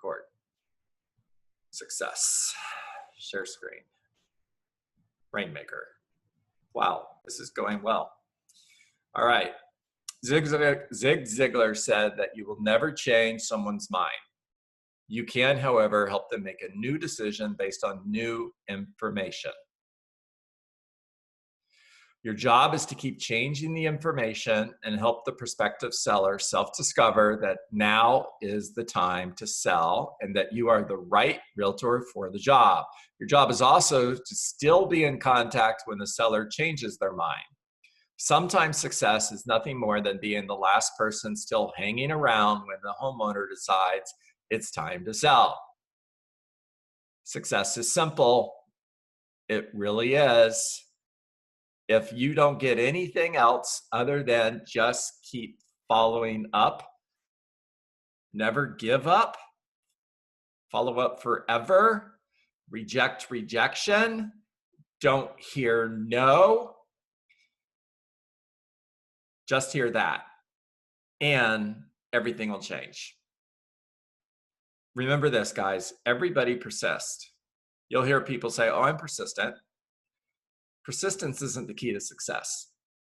record. Success. Share screen. Rainmaker. Wow, this is going well. All right. Zig Ziglar said that you will never change someone's mind. You can, however, help them make a new decision based on new information. Your job is to keep changing the information and help the prospective seller self-discover that now is the time to sell and that you are the right realtor for the job. Your job is also to still be in contact when the seller changes their mind. Sometimes success is nothing more than being the last person still hanging around when the homeowner decides it's time to sell. Success is simple. It really is. If you don't get anything else other than just keep following up, never give up, follow up forever, reject rejection, don't hear no, just hear that, and everything will change. Remember this, guys, everybody persists. You'll hear people say, oh, I'm persistent. Persistence isn't the key to success.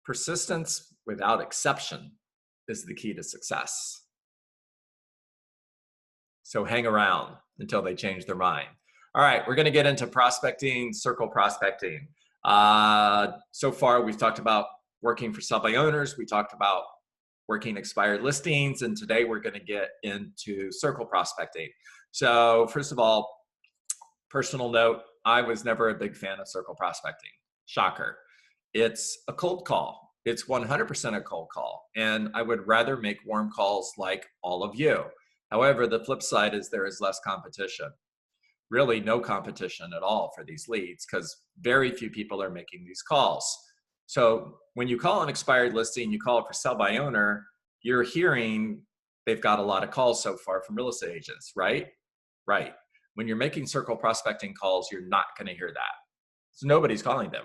Persistence without exception is the key to success. So hang around until they change their mind. All right, we're gonna get into prospecting, circle prospecting. So far, we've talked about working for sell by owners. We talked about working expired listings. And today we're gonna get into circle prospecting. So first of all, personal note, I was never a big fan of circle prospecting. Shocker. It's a cold call. It's 100% a cold call. And I would rather make warm calls like all of you. However, the flip side is there is less competition. Really no competition at all for these leads because very few people are making these calls. So when you call an expired listing, you call it for sell by owner, you're hearing they've got a lot of calls so far from real estate agents, right? Right. When you're making circle prospecting calls, you're not going to hear that. So nobody's calling them.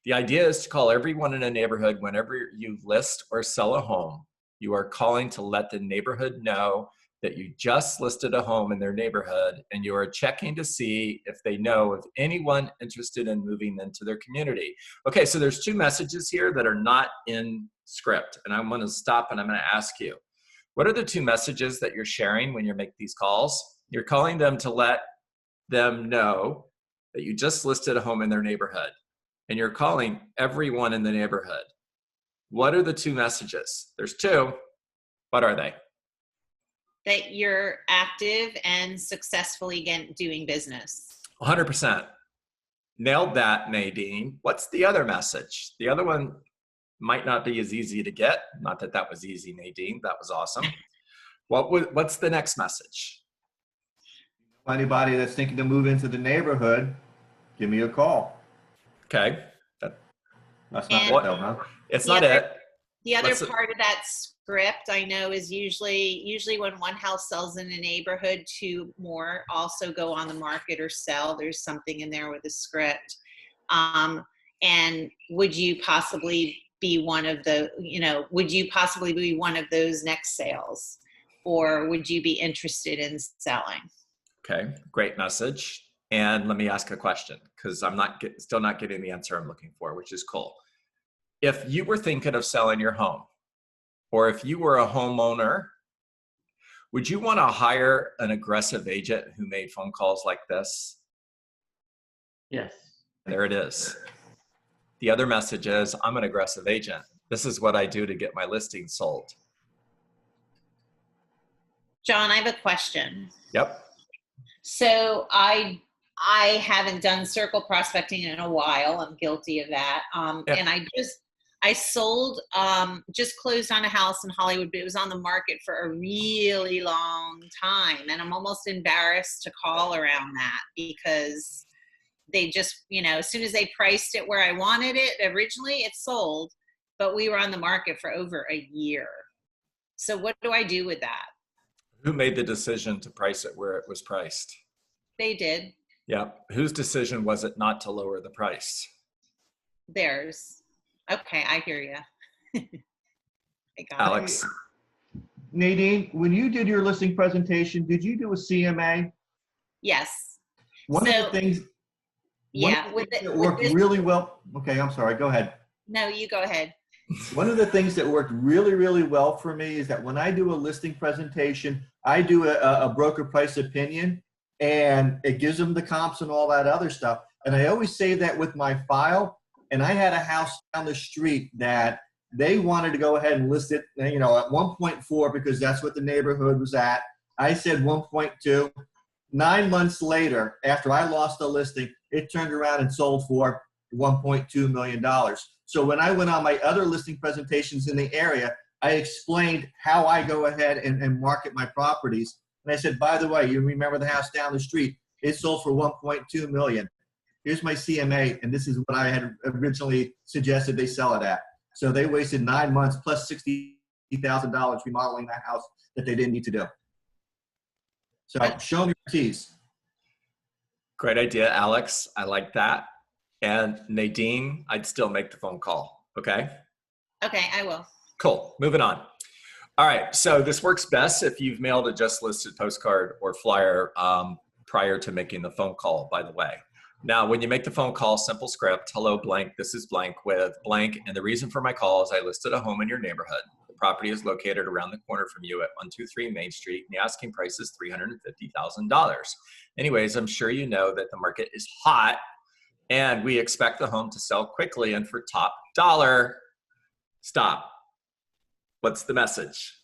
The idea is to call everyone in a neighborhood whenever you list or sell a home. You are calling to let the neighborhood know that you just listed a home in their neighborhood and you are checking to see if they know of anyone interested in moving into their community. Okay, so there's two messages here that are not in script, and I'm going to stop and I'm going to ask you, what are the two messages that you're sharing when you make these calls? You're calling them to let them know that you just listed a home in their neighborhood, and you're calling everyone in the neighborhood. What are the two messages? There's two. What are they? That you're active and successfully doing business. 100%. Nailed that, Nadine. What's the other message? The other one might not be as easy to get. Not that that was easy, Nadine. That was awesome. What's the next message? Anybody that's thinking to move into the neighborhood, give me a call. Okay. That's not it, though, huh? It's not it. The other part of that script I know is usually when one house sells in a neighborhood, two more also go on the market or sell. There's something in there with the script. And would you possibly be one of the, would you possibly be one of those next sales? Or would you be interested in selling? Okay, great message. And let me ask a question because I'm still not getting the answer I'm looking for, which is cool. If you were thinking of selling your home, or if you were a homeowner, would you want to hire an aggressive agent who made phone calls like this? Yes. There it is. The other message is, I'm an aggressive agent. This is what I do to get my listing sold. John, I have a question. Yep. So I haven't done circle prospecting in a while. I'm guilty of that. Yep. And I sold, just closed on a house in Hollywood, but it was on the market for a really long time. And I'm almost embarrassed to call around that because they just, as soon as they priced it where I wanted it, originally it sold, but we were on the market for over a year. So what do I do with that? Who made the decision to price it where it was priced? They did. Yeah. Whose decision was it not to lower the price? Theirs. Okay, I hear you. I got Alex. it. Nadine, when you did your listing presentation, did you do a CMA? Yes. One of So, the things, yeah, that worked really well. Okay, I'm sorry. Go ahead. no, you go ahead. One of the things that worked really, really well for me is that when I do a listing presentation, I do a broker price opinion, and it gives them the comps and all that other stuff. And I always save that with my file. And I had a house down the street that they wanted to go ahead and list it, at 1.4 because that's what the neighborhood was at. I said 1.2. 9 months later, after I lost the listing, it turned around and sold for $1.2 million. So when I went on my other listing presentations in the area, I explained how I go ahead and market my properties. And I said, by the way, you remember the house down the street? It sold for $1.2 million. Here's my CMA, and this is what I had originally suggested they sell it at. So they wasted 9 months plus $60,000 remodeling that house that they didn't need to do. So show them your teas. Great idea, Alex. I like that. And Nadine, I'd still make the phone call. Okay. Okay, I will. Cool. Moving on. All right. So this works best if you've mailed a just listed postcard or flyer prior to making the phone call, by the way. Now, when you make the phone call, simple script, hello, blank, this is blank with blank. And the reason for my call is I listed a home in your neighborhood. The property is located around the corner from you at 123 Main Street. And the asking price is $350,000. Anyways, I'm sure you know that the market is hot and we expect the home to sell quickly and for top dollar. Stop. What's the message?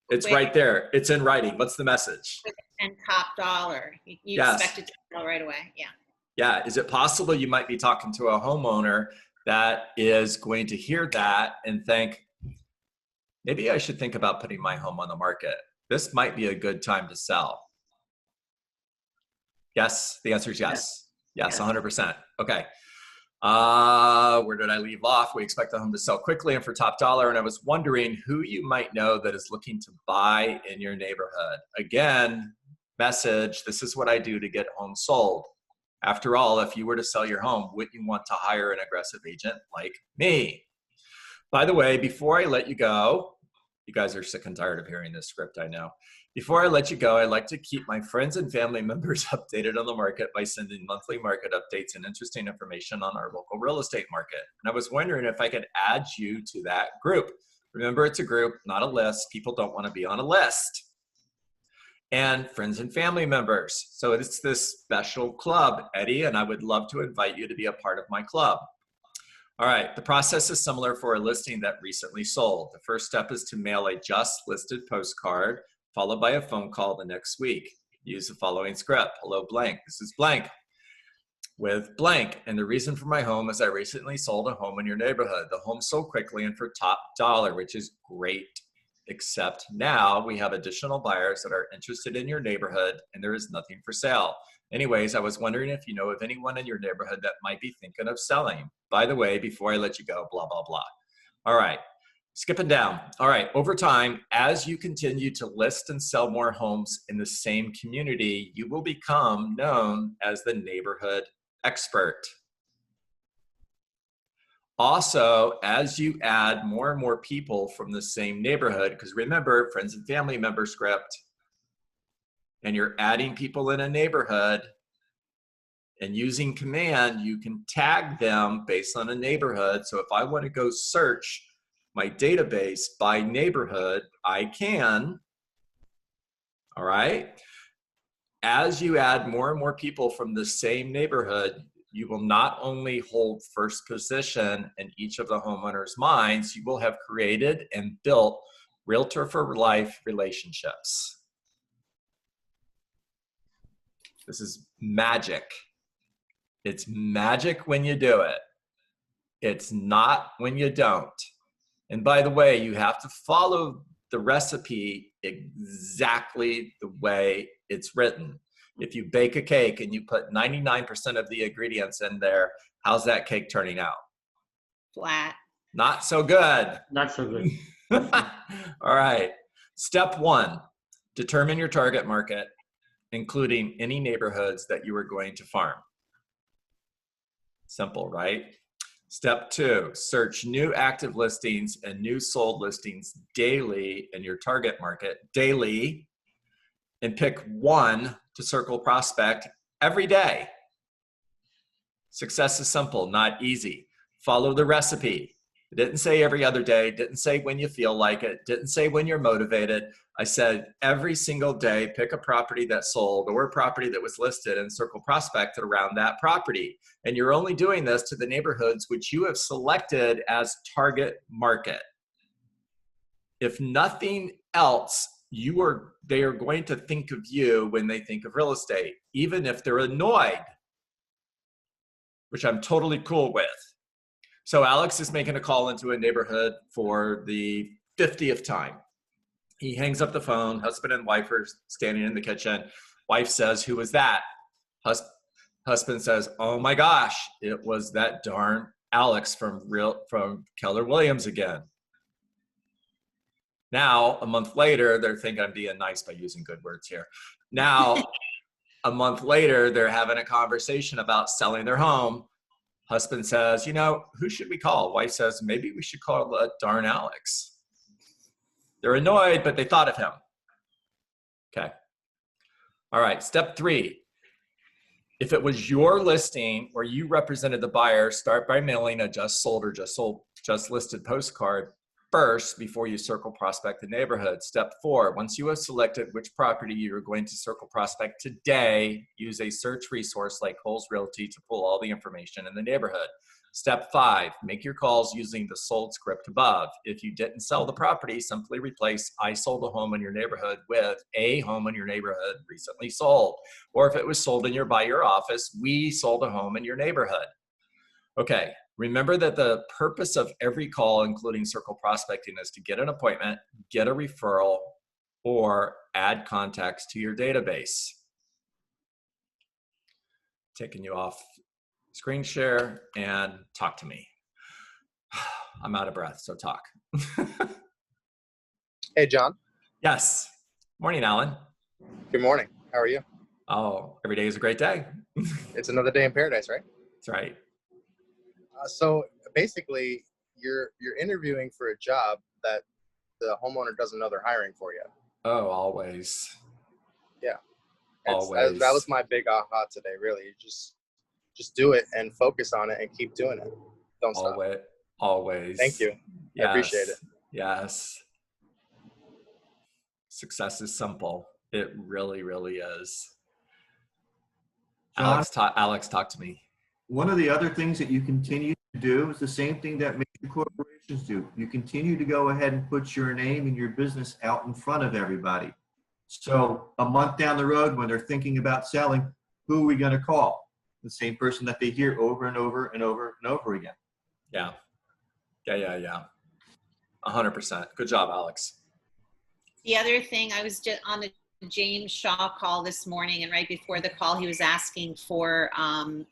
It's Wait. right there. It's in writing. What's the message? And top dollar. You Yes. expect it to sell right away. Yeah. Yeah. Is it possible you might be talking to a homeowner that is going to hear that and think, maybe I should think about putting my home on the market. This might be a good time to sell. Yes. The answer is yes. Yes, 100%. Okay. Where did I leave off? We expect the home to sell quickly and for top dollar. And I was wondering who you might know that is looking to buy in your neighborhood. Again, message, this is what I do to get homes sold. After all, if you were to sell your home, wouldn't you want to hire an aggressive agent like me? By the way, before I let you go, you guys are sick and tired of hearing this script, I know. Before I let you go, I like to keep my friends and family members updated on the market by sending monthly market updates and interesting information on our local real estate market. And I was wondering if I could add you to that group. Remember, it's a group, not a list. People don't want to be on a list. And friends and family members. So it's this special club, Eddie, and I would love to invite you to be a part of my club. All right, the process is similar for a listing that recently sold. The first step is to mail a just listed postcard, followed by a phone call the next week. Use the following script. Hello, blank. This is blank with blank. And the reason for my home is I recently sold a home in your neighborhood. The home sold quickly and for top dollar, which is great. Except now we have additional buyers that are interested in your neighborhood and there is nothing for sale. Anyways, I was wondering if you know of anyone in your neighborhood that might be thinking of selling. By the way, before I let you go, blah, blah, blah. All right. Skipping down. All right. Over time, as you continue to list and sell more homes in the same community, you will become known as the neighborhood expert. Also, as you add more and more people from the same neighborhood, because remember, friends and family member script, and you're adding people in a neighborhood and using command, you can tag them based on a neighborhood. So if I want to go search my database by neighborhood, I can. All right. As you add more and more people from the same neighborhood, you will not only hold first position in each of the homeowners' minds, you will have created and built realtor for life relationships. This is magic. It's magic when you do it. It's not when you don't. And by the way, you have to follow the recipe exactly the way it's written. If you bake a cake and you put 99% of the ingredients in there, how's that cake turning out? Flat. Not so good. Not so good. All right. Step 1, determine your target market, including any neighborhoods that you are going to farm. Simple, right? Step 2, search new active listings and new sold listings daily in your target market, daily, and pick one to circle prospect every day. Success is simple, not easy. Follow the recipe. It didn't say every other day, didn't say when you feel like it, didn't say when you're motivated. I said every single day, pick a property that sold or a property that was listed and circle prospect around that property. And you're only doing this to the neighborhoods which you have selected as target market. If nothing else, they are going to think of you when they think of real estate, even if they're annoyed, which I'm totally cool with. So Alex is making a call into a neighborhood for the 50th time. He hangs up the phone. Husband and wife are standing in the kitchen. Wife says, "Who was that?" Husband says, "Oh my gosh, it was that darn Alex from Keller Williams again." Now, a month later, they're thinking I'm being nice by using good words here. Now, a month later, they're having a conversation about selling their home. Husband says, "Who should we call?" Wife says, "Maybe we should call that darn Alex." They're annoyed, but they thought of him. Okay. All right, step 3. If it was your listing or you represented the buyer, start by mailing a just sold or just listed postcard first before you circle prospect the neighborhood. Step 4, once you have selected which property you're going to circle prospect today, use a search resource like Kohl's Realty to pull all the information in the neighborhood. Step 5, make your calls using the sold script above. If you didn't sell the property, simply replace "I sold a home in your neighborhood" with "a home in your neighborhood recently sold." Or if it was sold by your office, "we sold a home in your neighborhood." Okay, remember that the purpose of every call, including circle prospecting, is to get an appointment, get a referral, or add contacts to your database. Taking you off screen share and talk to me. I'm out of breath, so talk. Hey, John. Yes. Morning, Alan. Good morning. How are you? Oh, every day is a great day. It's another day in paradise, right? That's right. So basically, you're interviewing for a job that the homeowner doesn't know they're hiring for yet. Oh, always. Yeah. Always. That was my big aha today, really. Just do it and focus on it and keep doing it. Don't stop. Always. Thank you. Yes. I appreciate it. Yes. Success is simple. It really, really is. John, Alex, talk to me. one of the other things that you continue to do is the same thing that major corporations do. You continue to go ahead and put your name and your business out in front of everybody. So a month down the road, when they're thinking about selling, who are we going to call? The same person that they hear over and over and over and over again. Yeah. 100%. Good job, Alex. The other thing, I was just on the James Shaw call this morning, and right before the call, he was asking for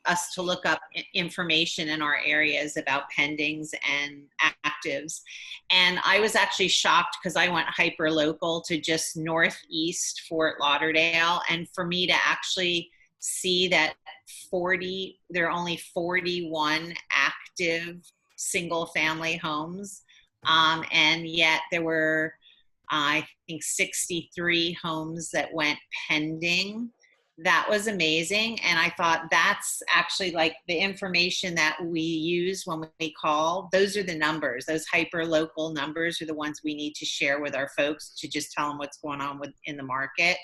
us to look up information in our areas about pendings and actives. And I was actually shocked because I went hyper local to just northeast Fort Lauderdale. And for me to actually see that there are only 41 active single family homes. And yet there were, I think, 63 homes that went pending. That was amazing. And I thought that's actually like the information that we use when we call. Those are the numbers. Those hyper local numbers are the ones we need to share with our folks to just tell them what's going on in the market.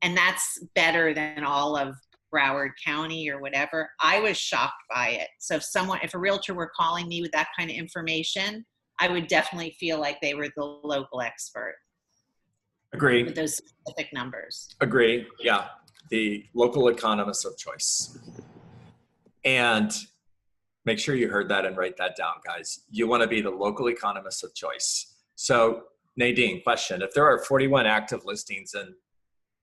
And that's better than all of Broward County or whatever. I was shocked by it. So if a realtor were calling me with that kind of information, I would definitely feel like they were the local expert. Agree. With those specific numbers. Agree. Yeah. The local economist of choice. And make sure you heard that and write that down, guys. You want to be the local economist of choice. So Nadine, question. If there are 41 active listings in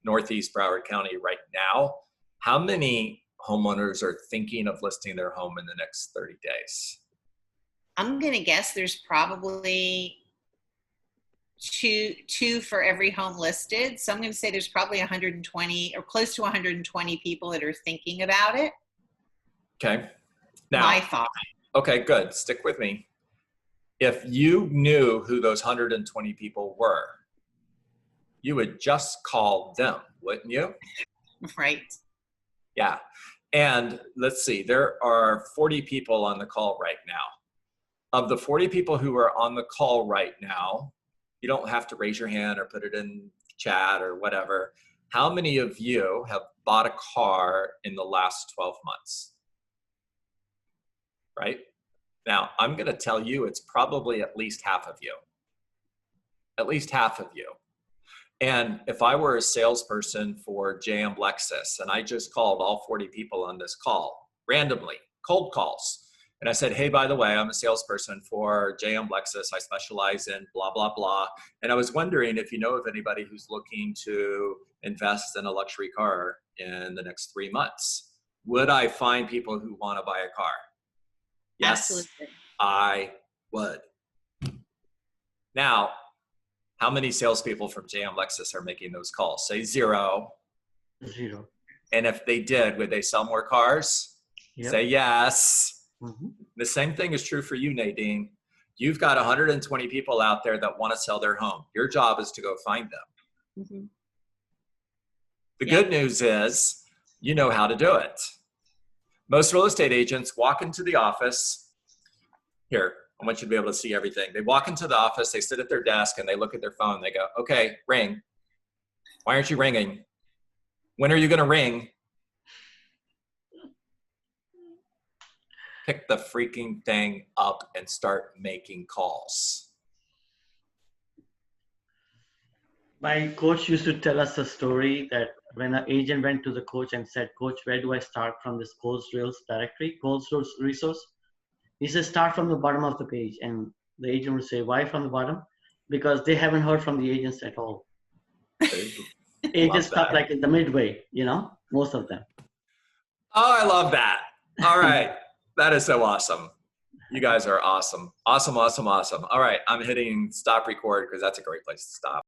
Northeast Broward County right now, how many homeowners are thinking of listing their home in the next 30 days? I'm going to guess there's probably two for every home listed. So I'm going to say there's probably 120 or close to 120 people that are thinking about it. Okay. Now, My thought. Okay, good. Stick with me. If you knew who those 120 people were, you would just call them, wouldn't you? Right. Yeah. And let's see, there are 40 people on the call right now. Of the 40 people who are on the call right now, you don't have to raise your hand or put it in chat or whatever. How many of you have bought a car in the last 12 months? Right? Now, I'm going to tell you it's probably at least half of you. At least half of you. And if I were a salesperson for JM Lexus and I just called all 40 people on this call randomly, cold calls, and I said, hey, by the way, I'm a salesperson for JM Lexus. I specialize in blah, blah, blah. And I was wondering if you know of anybody who's looking to invest in a luxury car in the next 3 months. Would I find people who want to buy a car? Yes, Absolutely. I would. Now, how many salespeople from JM Lexus are making those calls? Say 0. 0. And if they did, would they sell more cars? Yep. Say yes. Mhm. The same thing is true for you, Nadine. You've got 120 people out there that want to sell their home. Your job is to go find them. Mhm. The Yeah. good news is you know how to do it. Most real estate agents walk into the office. Here, I want you to be able to see everything. They walk into the office, they sit at their desk, and they look at their phone. They go, okay, ring. Why aren't you ringing? When are you going to ring? Pick the freaking thing up and start making calls. My coach used to tell us a story that when an agent went to the coach and said, Coach, where do I start from this Coles Reels directory, Coles resource? He says, start from the bottom of the page. And the agent would say, why from the bottom? Because they haven't heard from the agents at all. Agents start like in the midway, most of them. Oh, I love that. All right. That is so awesome. You guys are awesome. Awesome, awesome, awesome. All right. I'm hitting stop record because that's a great place to stop.